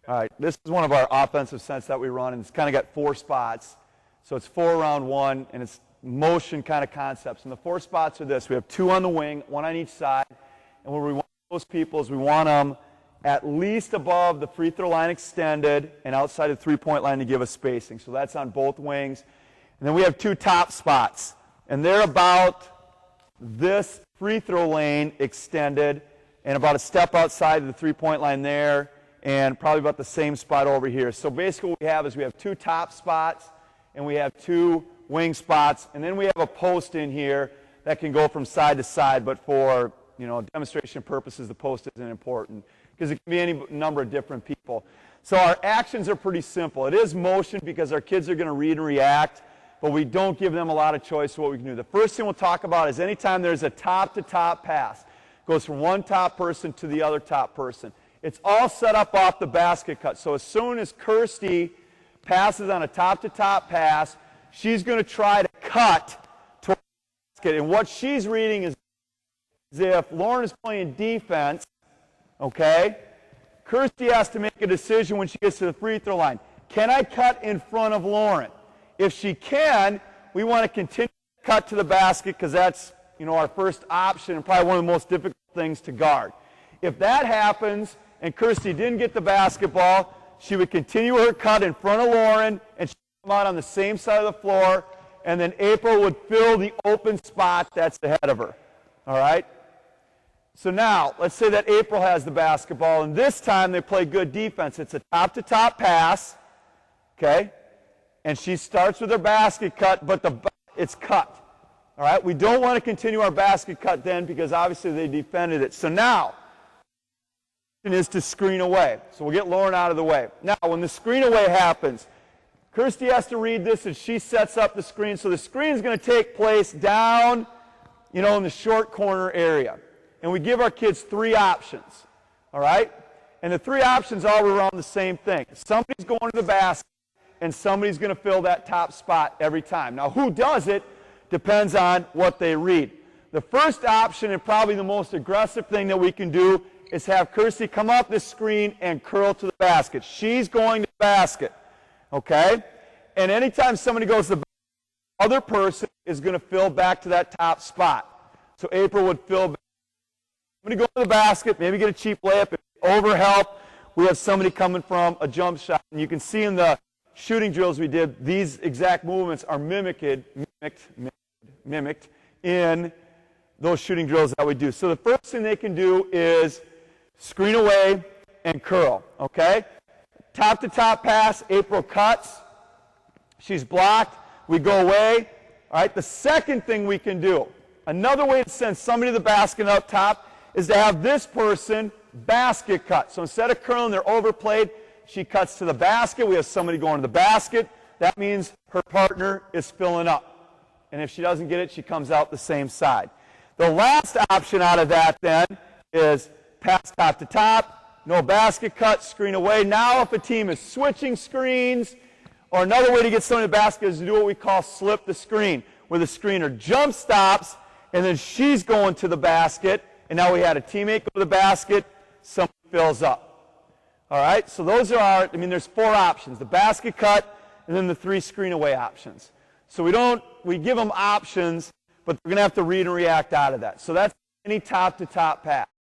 All right, this is one of our offensive sets that we run, and it's kind of got 4 spots. So it's 4 around 1, and it's motion kind of concepts. And the 4 spots are this. We have 2 on the wing, 1 on each side. And what we want those people is we want them at least above the free throw line extended and outside the three-point line to give us spacing. So that's on both wings. And then we have 2 top spots. And they're about this free throw lane extended and about a step outside of the three-point line there and probably about the same spot over here. So basically what we have is we have 2 top spots and we have 2 wing spots, and then we have a post in here that can go from side to side, but for demonstration purposes, the post isn't important because it can be any number of different people. So our actions are pretty simple. It is motion because our kids are going to read and react, but we don't give them a lot of choice of what we can do. The first thing we'll talk about is anytime there's a top-to-top pass, it goes from one top person to the other top person. It's all set up off the basket cut. So as soon as Kirsty passes on a top-to-top pass, she's going to try to cut toward the basket. And what she's reading is if Lauren is playing defense, okay, Kirsty has to make a decision when she gets to the free throw line. Can I cut in front of Lauren? If she can, we want to continue to cut to the basket because that's our first option and probably one of the most difficult things to guard. If that happens and Kirsty didn't get the basketball, she would continue her cut in front of Lauren, and she would come out on the same side of the floor, and then April would fill the open spot that's ahead of her. All right? So now, let's say that April has the basketball, and this time they play good defense. It's a top-to-top pass, okay? And she starts with her basket cut, but it's cut. All right? We don't want to continue our basket cut then because obviously they defended it. So now, is to screen away. So we'll get Lauren out of the way. Now, when the screen away happens, Kirsty has to read this as she sets up the screen. So the screen is going to take place down, in the short corner area. And we give our kids 3 options. All right? And the 3 options all around the same thing. Somebody's going to the basket, and somebody's going to fill that top spot every time. Now, who does it depends on what they read. The first option, and probably the most aggressive thing that we can do, is have Kirsty come off the screen and curl to the basket. She's going to the basket, okay? And anytime somebody goes to the basket, the other person is going to fill back to that top spot. So April would fill back. Somebody go to the basket, maybe get a cheap layup. If over help, we have somebody coming from a jump shot. And you can see in the shooting drills we did, these exact movements are mimicked in those shooting drills that we do. So the first thing they can do is screen away and curl, okay? Top-to-top pass, April cuts. She's blocked. We go away. All right, the second thing we can do, another way to send somebody to the basket up top is to have this person basket cut. So instead of curling, they're overplayed. She cuts to the basket. We have somebody going to the basket. That means her partner is filling up. And if she doesn't get it, she comes out the same side. The last option out of that then is pass top to top, no basket cut, screen away. Now if a team is switching screens, or another way to get somebody to the basket is to do what we call slip the screen, where the screener jump stops, and then she's going to the basket, and now we had a teammate go to the basket, somebody fills up. All right, so those are there's 4 options, the basket cut, and then the 3 screen away options. So we give them options, but they're going to have to read and react out of that. So that's any top-to-top pass.